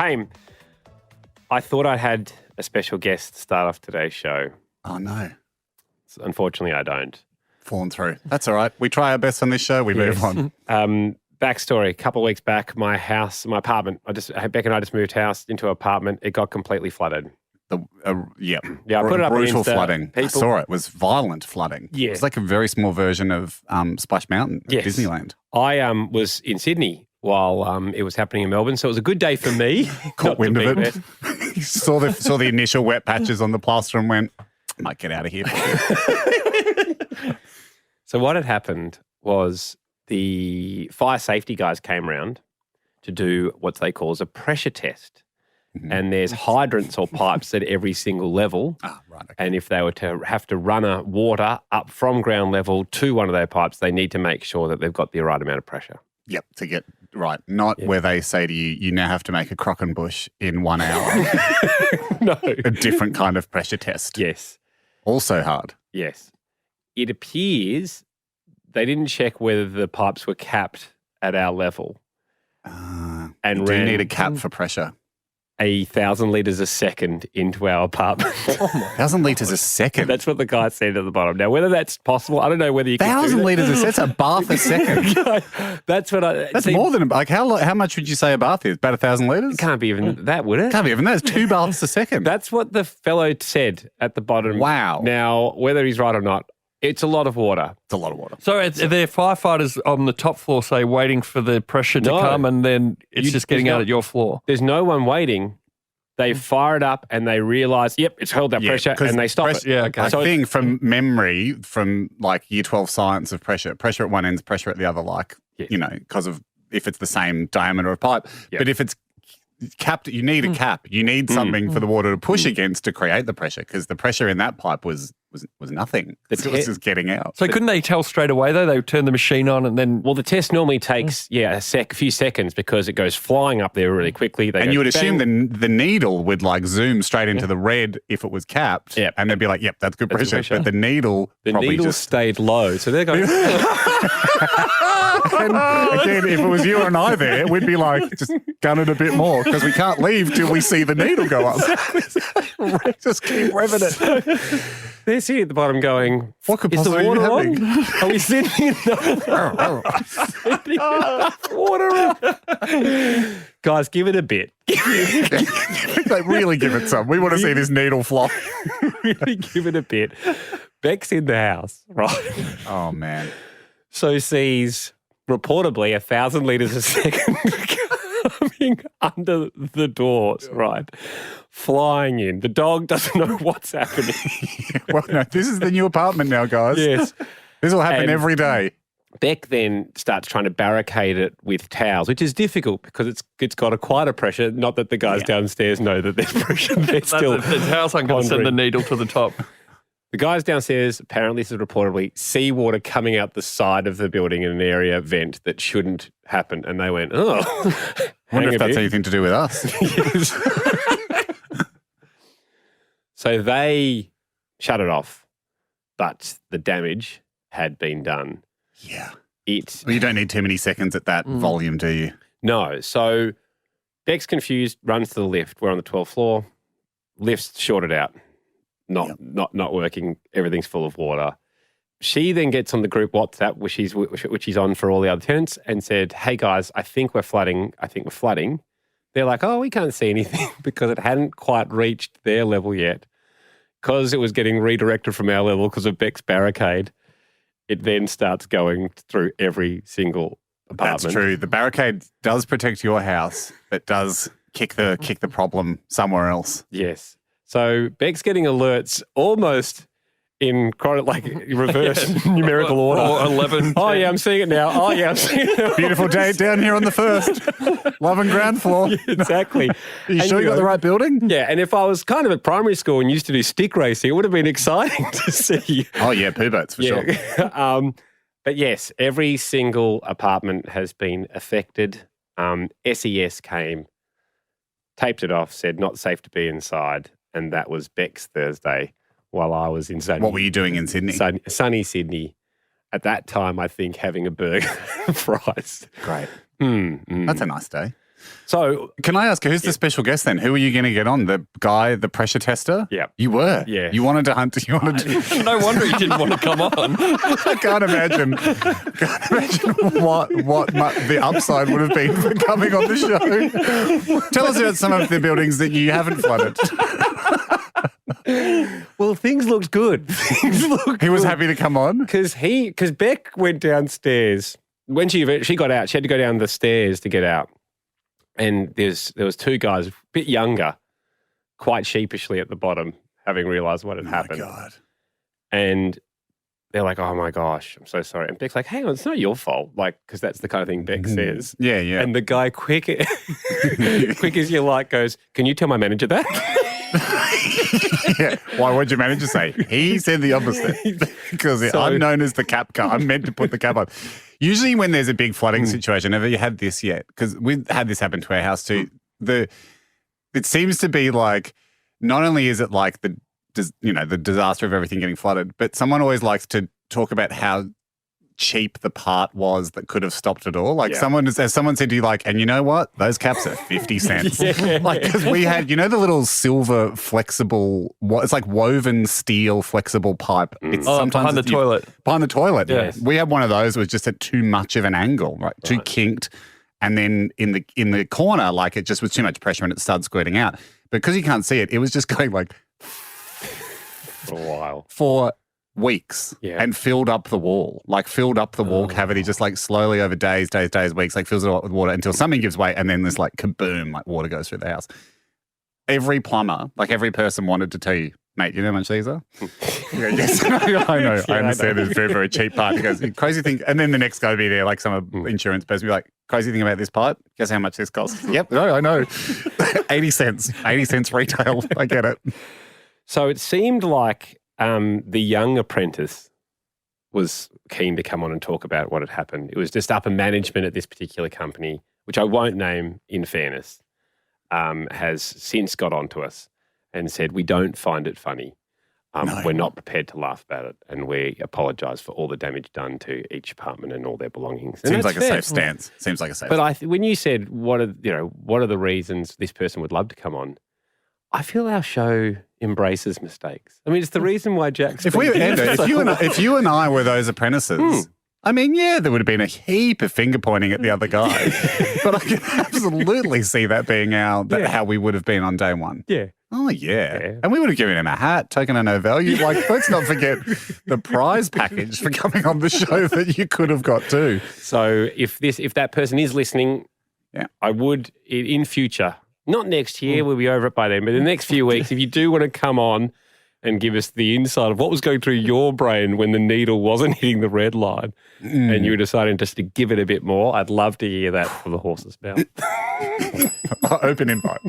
Haim, I thought I had a special guest start off today's show. Oh, no. Unfortunately, I don't. Fallen through. That's all right. We try our best on this show. We move on. Backstory, a couple of weeks back, my apartment, Beck and I just moved house into an apartment. It got completely flooded. Yeah, I put it up on brutal Insta. flooding. I saw it. It was violent flooding. Yeah. It was like a very small version of Splash Mountain at Disneyland. I was in Sydney while it was happening in Melbourne, so it was a good day for me. Caught wind of it. saw the initial wet patches on the plaster and went, I might get out of here. So what had happened was the fire safety guys came around to do what they call as a pressure test. Mm-hmm. And there's hydrants or pipes at every single level. Right. Okay. And if they were to have to run a water up from ground level to one of their pipes, they need to make sure that they've got the right amount of pressure. Yep, to get right. Not where they say to you, you now have to make a Croquembouche in 1 hour. No. A different kind of pressure test. Yes. Also hard. Yes. It appears they didn't check whether the pipes were capped at our level. And do you need a cap for pressure? 1,000 litres a second into our apartment. 1,000 litres a second? That's what the guy said at the bottom. Now, whether that's possible, I don't know whether you can 1,000 litres a second? That's a bath a second. That's what That's more than, like, how much would you say a bath is? About 1,000 litres? It can't be even that, would it? Can't be even that. It's 2 baths a second. That's what the fellow said at the bottom. Wow. Now, whether he's right or not, it's a lot of water. It's a lot of water. So are there firefighters on the top floor, say, waiting for the pressure to come, and then it's just getting out at your floor? There's no one waiting. They fire it up and they realise, yep, it's held that pressure, and they stop it. Yeah, okay. I think from memory, from like year 12 science of pressure at one end, pressure at the other, because of if it's the same diameter of pipe. Yep. But if it's capped, you need a cap. You need something for the water to push against to create the pressure, because the pressure in that pipe was nothing. It was just getting out. So couldn't they tell straight away, though? They would turn the machine on and then... Well, the test normally takes, a few seconds, because it goes flying up there really quickly. And you would assume the needle would like zoom straight into the red if it was capped. Yep. And they'd be like, yep, that's good pressure. But the needle stayed low. So they're going... And again, if it was you and I there, we'd be like, just gun it a bit more, because we can't leave till we see the needle go up. Just keep revving it. They're sitting at the bottom going, what could is the possibly water be happening? on? Are we sitting in water? Guys, give it a bit. Like, really give it some. We want to see this needle flop. Really give it a bit. Beck's in the house, right? Oh, man. So sees reportedly 1,000 litres a second coming under the doors, right? Flying in. The dog doesn't know what's happening. Well, no, this is the new apartment now, guys. Yes. This will happen every day. Beck then starts trying to barricade it with towels, which is difficult because it's got quite a pressure. Not that the guys downstairs know that there's pressure. They're still the towels aren't going to send the needle to the top. The guys downstairs, apparently this is reportedly, seawater coming out the side of the building in an area vent that shouldn't happen. And they went, I wonder if that's anything to do with us. So they shut it off, but the damage had been done. Yeah. Well, you don't need too many seconds at that volume, do you? No. So Beck's confused, runs to the lift. We're on the 12th floor. Lift's shorted out. Not working. Everything's full of water. She then gets on the group WhatsApp, which she's on for all the other tenants, and said, hey, guys, I think we're flooding. They're like, oh, we can't see anything because it hadn't quite reached their level yet. Because it was getting redirected from our level because of Beck's barricade, it then starts going through every single apartment. That's true. The barricade does protect your house, but does kick the problem somewhere else. Yes. So Beck's getting alerts almost in reverse numerical order. Or 11. Oh, yeah, I'm seeing it now. Oh, yeah, I'm seeing it now. Beautiful day down here on the first. Love and ground floor. Yeah, exactly. Are you sure you got the right building? Yeah, and if I was kind of at primary school and used to do stick racing, it would have been exciting to see. Oh, yeah, poo boats for sure. But yes, every single apartment has been affected. SES came, taped it off, said not safe to be inside. And that was Beck's Thursday while I was in sunny. What were you doing in Sydney? Sunny Sydney. At that time, I think having a burger and fries. Great. That's a nice day. So can I ask, who's the special guest then? Who are you going to get on? The guy, the pressure tester? Yeah. You were? Yeah. You wanted to hunt. No wonder he didn't want to come on. I can't imagine what the upside would have been for coming on the show. Tell us about some of the buildings that you haven't flooded. Well, things looked good. He was happy to come on? Because Beck went downstairs. When she got out, she had to go down the stairs to get out. And there was two guys, a bit younger, quite sheepishly at the bottom, having realised what had happened. Oh, my God. And they're like, oh, my gosh, I'm so sorry. And Beck's like, hang on, it's not your fault. Like, because that's the kind of thing Beck says. Yeah, yeah. And the guy, quick as you like, goes, can you tell my manager that? Yeah. Why would your manager say? He said the opposite. Because I'm known as the cap guy. I'm meant to put the cap on. Usually when there's a big flooding situation, have you had this yet? Because we've had this happen to our house too. It seems to be like, not only is it like the disaster of everything getting flooded, but someone always likes to talk about how cheap the part was that could have stopped it all. Like someone said to you, like, and you know what? Those caps are 50 cents. Like, because we had, the little silver flexible, it's like woven steel flexible pipe. It's sometimes behind the toilet. Behind the toilet. Yes. We had one of those was just at too much of an angle, right? Too kinked. And then in the corner, like it just was too much pressure and it started squirting out. Because you can't see it, it was just going like For a while. For weeks and filled up the wall cavity, just like slowly over days, weeks, like fills it up with water until something gives way and then there's like kaboom, like water goes through the house. Every plumber, like every person wanted to tell you, mate, you know how much these are? Yes, I know. I understand it's a very, very cheap part. He goes, crazy thing. And then the next guy would be there, like some insurance person be like, crazy thing about this pipe, guess how much this costs? Yep, no, I know. 80 cents retail. I get it. So it seemed like the young apprentice was keen to come on and talk about what had happened. It was just upper management at this particular company, which I won't name in fairness, has since got onto us and said, we don't find it funny. We're not prepared to laugh about it, and we apologise for all the damage done to each apartment and all their belongings. Seems like a safe stance. Seems like a safe stance. But when you said what are the reasons this person would love to come on, I feel our show embraces mistakes. I mean, it's the reason why Jack's. If you and I were those apprentices, I mean, there would have been a heap of finger pointing at the other guy, but I can absolutely see that being how we would have been on day one. Yeah. Oh, yeah. And we would have given him a hat, token of no value. Like, let's not forget the prize package for coming on the show that you could have got too. So if that person is listening, I would, in future, not next year, we'll be over it by then, but in the next few weeks, if you do want to come on and give us the insight of what was going through your brain when the needle wasn't hitting the red line and you were deciding just to give it a bit more, I'd love to hear that for the horse's mouth. Open invite.